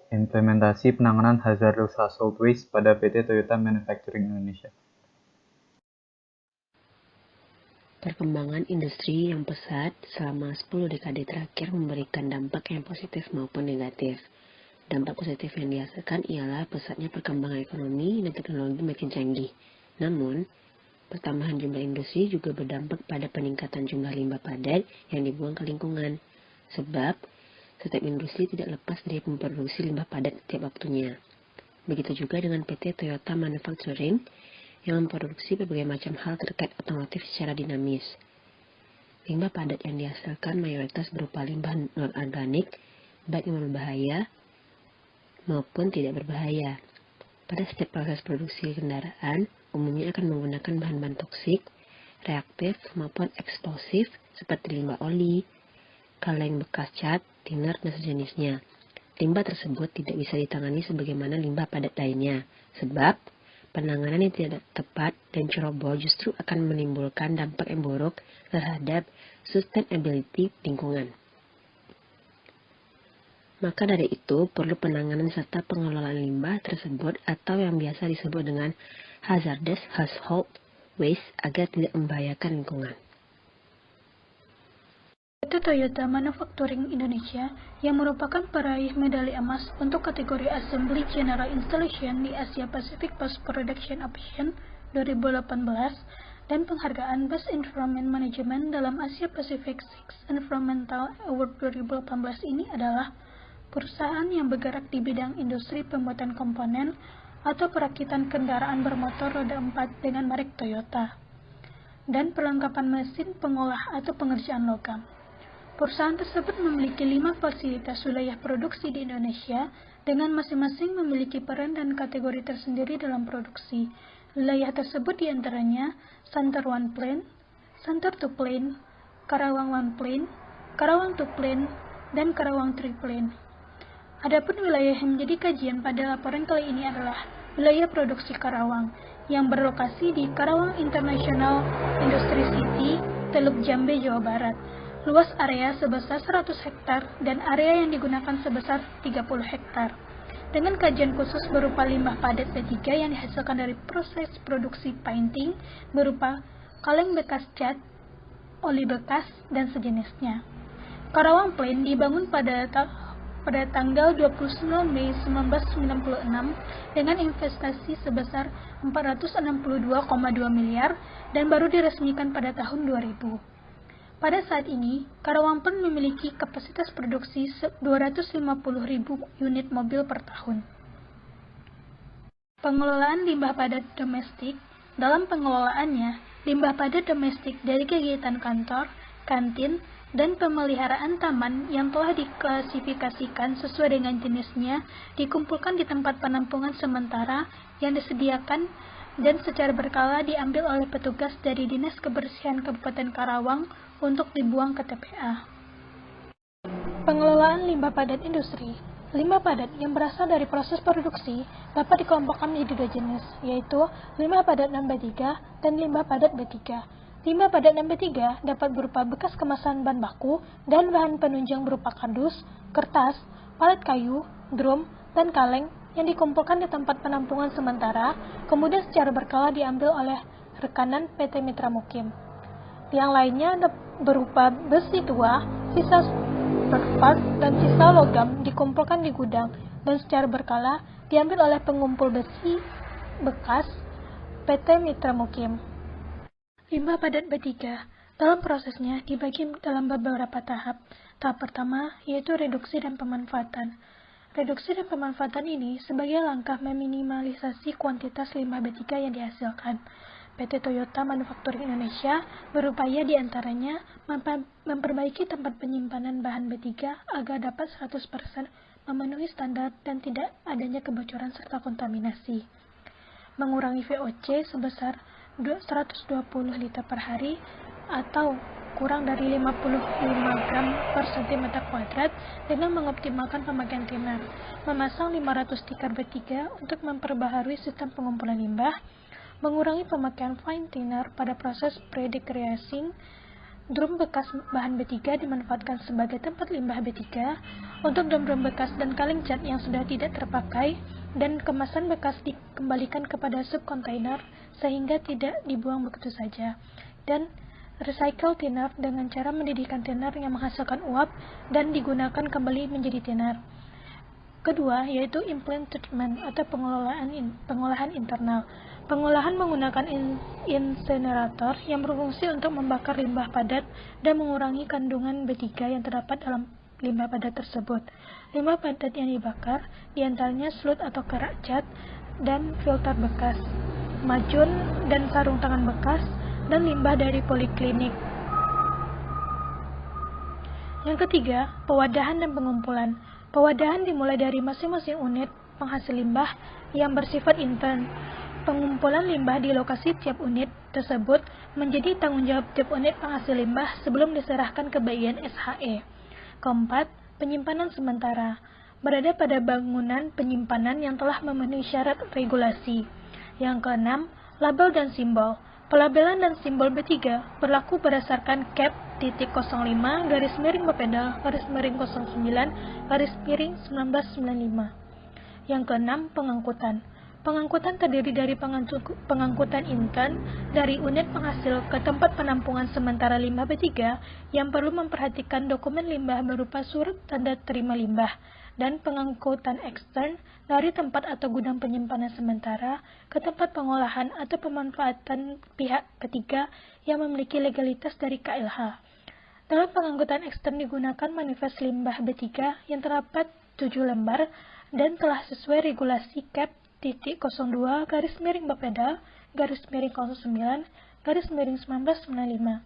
Implementasi penanganan hazardous household waste pada PT Toyota Manufacturing Indonesia. Perkembangan industri yang pesat selama 10 dekade terakhir memberikan dampak yang positif maupun negatif. Dampak positif yang dihasilkan ialah pesatnya perkembangan ekonomi dan teknologi makin canggih. Namun, pertambahan jumlah industri juga berdampak pada peningkatan jumlah limbah padat yang dibuang ke lingkungan. Sebab, setiap industri tidak lepas dari memproduksi limbah padat setiap waktunya. Begitu juga dengan PT Toyota Manufacturing yang memproduksi berbagai macam hal terkait otomotif secara dinamis. Limbah padat yang dihasilkan mayoritas berupa limbah non-organik, baik yang berbahaya maupun tidak berbahaya. Pada setiap proses produksi kendaraan, umumnya akan menggunakan bahan-bahan toksik, reaktif, maupun eksplosif seperti limbah oli, kaleng bekas cat, thinner, dan sejenisnya. Limbah tersebut tidak bisa ditangani sebagaimana limbah padat lainnya, sebab penanganan yang tidak tepat dan ceroboh justru akan menimbulkan dampak yang buruk terhadap sustainability lingkungan. Maka dari itu, perlu penanganan serta pengelolaan limbah tersebut atau yang biasa disebut dengan hazardous household waste agar tidak membahayakan lingkungan. PT Toyota Manufacturing Indonesia yang merupakan peraih medali emas untuk kategori Assembly General Installation di Asia Pacific Post Production Option 2018 dan penghargaan Best Environment Management dalam Asia Pacific Six Environmental Award 2018 ini adalah perusahaan yang bergerak di bidang industri pembuatan komponen atau perakitan kendaraan bermotor roda 4 dengan merek Toyota dan perlengkapan mesin pengolah atau pengerjaan logam. Perusahaan tersebut memiliki 5 fasilitas wilayah produksi di Indonesia dengan masing-masing memiliki peran dan kategori tersendiri dalam produksi. Wilayah tersebut diantaranya Santer One Plant, Santer Two Plant, Karawang One Plant, Karawang Two Plant, dan Karawang Three Plant. Adapun wilayah yang menjadi kajian pada laporan kali ini adalah wilayah produksi Karawang yang berlokasi di Karawang International Industry City, Teluk Jambe, Jawa Barat. Luas area sebesar 100 hektar dan area yang digunakan sebesar 30 hektar. Dengan kajian khusus berupa limbah padat B3 yang dihasilkan dari proses produksi painting berupa kaleng bekas cat, oli bekas, dan sejenisnya. Karawang Plant dibangun pada tanggal 29 Mei 1996 dengan investasi sebesar 462,2 miliar dan baru diresmikan pada tahun 2000. Pada saat ini, Karawang Plant memiliki kapasitas produksi 250.000 unit mobil per tahun. Pengelolaan limbah padat domestik. Dalam pengelolaannya, limbah padat domestik dari kegiatan kantor, kantin, dan pemeliharaan taman yang telah diklasifikasikan sesuai dengan jenisnya dikumpulkan di tempat penampungan sementara yang disediakan dan secara berkala diambil oleh petugas dari Dinas Kebersihan Kabupaten Karawang untuk dibuang ke TPA. Pengelolaan limbah padat industri. Limbah padat yang berasal dari proses produksi dapat dikelompokkan menjadi 2 jenis, yaitu limbah padat non B3 dan limbah padat B3. Limbah padat non B3 dapat berupa bekas kemasan bahan baku dan bahan penunjang berupa kardus, kertas, palet kayu, drum, dan kaleng yang dikumpulkan di tempat penampungan sementara, kemudian secara berkala diambil oleh rekanan PT Mitra Mukim. Yang lainnya berupa besi tua, sisa spare dan sisa logam dikumpulkan di gudang dan secara berkala diambil oleh pengumpul besi bekas PT Mitra Mukim. Limbah padat B3 dalam prosesnya dibagi dalam beberapa tahap. Tahap pertama yaitu reduksi dan pemanfaatan. Reduksi dan pemanfaatan ini sebagai langkah meminimalisasi kuantitas limbah B3 yang dihasilkan. PT Toyota Manufacturing Indonesia berupaya diantaranya memperbaiki tempat penyimpanan bahan B3 agar dapat 100% memenuhi standar dan tidak adanya kebocoran serta kontaminasi. Mengurangi VOC sebesar 120 liter per hari atau kurang dari 55 gram per cm kuadrat dengan mengoptimalkan pemakaian thinner, memasang 500 tikar B3 untuk memperbaharui sistem pengumpulan limbah, mengurangi pemakaian fine thinner pada proses pre-degreasing, Drum bekas bahan B3 dimanfaatkan sebagai tempat limbah B3 untuk drum-drum bekas dan kaleng cat yang sudah tidak terpakai, dan kemasan bekas dikembalikan kepada subkontainer sehingga tidak dibuang begitu saja. Dan recycle thinner dengan cara mendidihkan thinner yang menghasilkan uap dan digunakan kembali menjadi thinner. Kedua, yaitu implant treatment atau pengolahan internal. Pengolahan menggunakan insinerator yang berfungsi untuk membakar limbah padat dan mengurangi kandungan B3 yang terdapat dalam limbah padat tersebut. Limbah padat yang dibakar diantaranya slut atau kerak cat dan filter bekas, macun dan sarung tangan bekas, dan limbah dari poliklinik. Yang ketiga, pewadahan dan pengumpulan. Pewadahan dimulai dari masing-masing unit penghasil limbah yang bersifat intern. Pengumpulan limbah di lokasi tiap unit tersebut menjadi tanggung jawab tiap unit penghasil limbah sebelum diserahkan ke bagian SHE. Keempat, penyimpanan sementara. Berada pada bangunan penyimpanan yang telah memenuhi syarat regulasi. Yang keenam, label dan simbol. Pelabelan dan simbol B3 berlaku berdasarkan CAP titik 05 garis miring Bapeda garis miring 09 garis miring 1995. Yang keenam, pengangkutan. Pengangkutan terdiri dari pengangkutan intern dari unit penghasil ke tempat penampungan sementara limbah B3 yang perlu memperhatikan dokumen limbah berupa surat tanda terima limbah, dan pengangkutan ekstern dari tempat atau gudang penyimpanan sementara ke tempat pengolahan atau pemanfaatan pihak ketiga yang memiliki legalitas dari KLH. Dalam pengangkutan ekstern digunakan manifest limbah B3 yang terdapat 7 lembar dan telah sesuai regulasi CAP titik 02 garis miring Bapeda garis miring 09 garis miring 1995.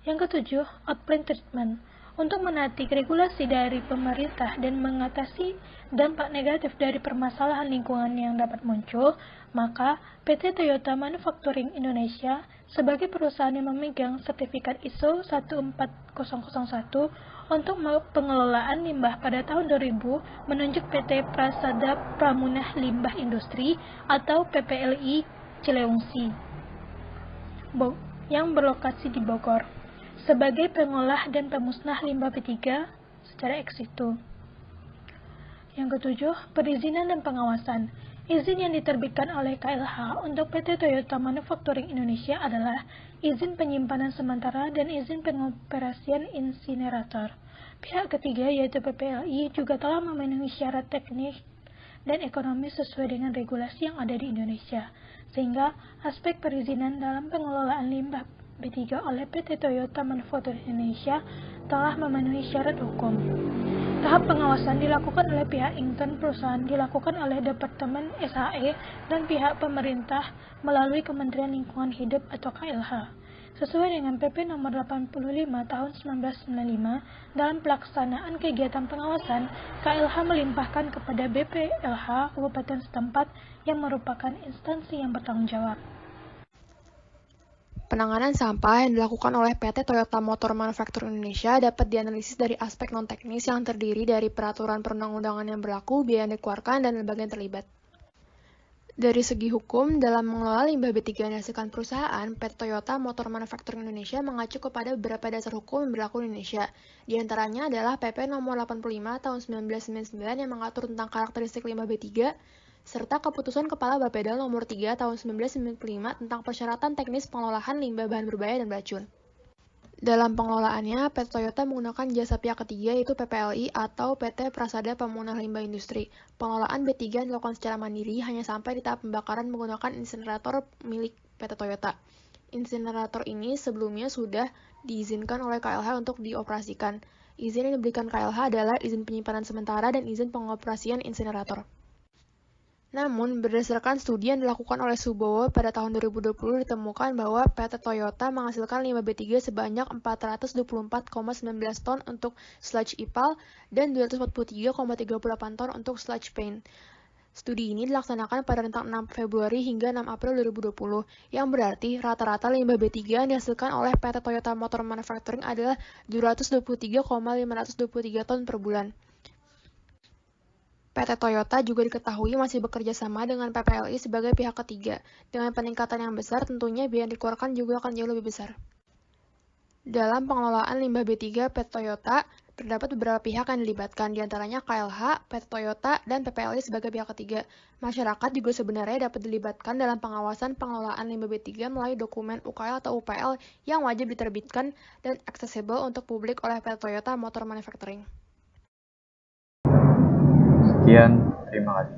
Yang ketujuh, outplan treatment. Untuk menaati regulasi dari pemerintah dan mengatasi dampak negatif dari permasalahan lingkungan yang dapat muncul, maka PT Toyota Manufacturing Indonesia sebagai perusahaan yang memegang sertifikat ISO 14001 untuk pengelolaan limbah pada tahun 2000 menunjuk PT Prasada Pramunah Limbah Industri atau PPLI Cileungsi yang berlokasi di Bogor sebagai pengolah dan pemusnah limbah B3 secara ex situ. Yang ketujuh, perizinan dan pengawasan. Izin yang diterbitkan oleh KLH untuk PT Toyota Manufacturing Indonesia adalah izin penyimpanan sementara dan izin pengoperasian insinerator. Pihak ketiga yaitu PPLI juga telah memenuhi syarat teknis dan ekonomi sesuai dengan regulasi yang ada di Indonesia, sehingga aspek perizinan dalam pengelolaan limbah B3 oleh PT Toyota Manufacturing Indonesia telah memenuhi syarat hukum. Tahap pengawasan dilakukan oleh pihak intern perusahaan, dilakukan oleh Departemen SHE dan pihak pemerintah melalui Kementerian Lingkungan Hidup atau KLH. Sesuai dengan PP nomor 85 tahun 1995, dalam pelaksanaan kegiatan pengawasan, KLH melimpahkan kepada BPLH Kabupaten setempat yang merupakan instansi yang bertanggung jawab. Penanganan sampah yang dilakukan oleh PT Toyota Motor Manufacturing Indonesia dapat dianalisis dari aspek non-teknis yang terdiri dari peraturan perundang-undangan yang berlaku, biaya yang dikeluarkan, dan lembaga yang terlibat. Dari segi hukum, dalam mengelola limbah B3 yang dihasilkan perusahaan, PT Toyota Motor Manufacturing Indonesia mengacu kepada beberapa dasar hukum yang berlaku di Indonesia. Di antaranya adalah PP nomor 85 tahun 1999 yang mengatur tentang karakteristik limbah B3, serta Keputusan Kepala Bapeda nomor 3 tahun 1995 tentang persyaratan teknis pengelolaan limbah bahan berbahaya dan beracun. Dalam pengelolaannya, PT Toyota menggunakan jasa pihak ketiga yaitu PPLI atau PT Prasada Pramunah Limbah Industri. Pengelolaan B3 dilakukan secara mandiri hanya sampai di tahap pembakaran menggunakan insinerator milik PT Toyota. Insinerator ini sebelumnya sudah diizinkan oleh KLH untuk dioperasikan. Izin yang diberikan KLH adalah izin penyimpanan sementara dan izin pengoperasian insinerator. Namun, berdasarkan studi yang dilakukan oleh Subowo pada tahun 2020 ditemukan bahwa PT Toyota menghasilkan limbah B3 sebanyak 424,19 ton untuk sludge IPAL dan 243,38 ton untuk sludge paint. Studi ini dilaksanakan pada rentang 6 Februari hingga 6 April 2020, yang berarti rata-rata limbah B3 yang dihasilkan oleh PT Toyota Motor Manufacturing adalah 223,523 ton per bulan. PT Toyota juga diketahui masih bekerja sama dengan PPLI sebagai pihak ketiga. Dengan peningkatan yang besar, tentunya biaya yang dikeluarkan juga akan jauh lebih besar. Dalam pengelolaan limbah B3 PT Toyota, terdapat beberapa pihak yang dilibatkan, diantaranya KLH, PT Toyota, dan PPLI sebagai pihak ketiga. Masyarakat juga sebenarnya dapat dilibatkan dalam pengawasan pengelolaan limbah B3 melalui dokumen UKL atau UPL yang wajib diterbitkan dan aksesibel untuk publik oleh PT Toyota Motor Manufacturing. Sekian, terima kasih.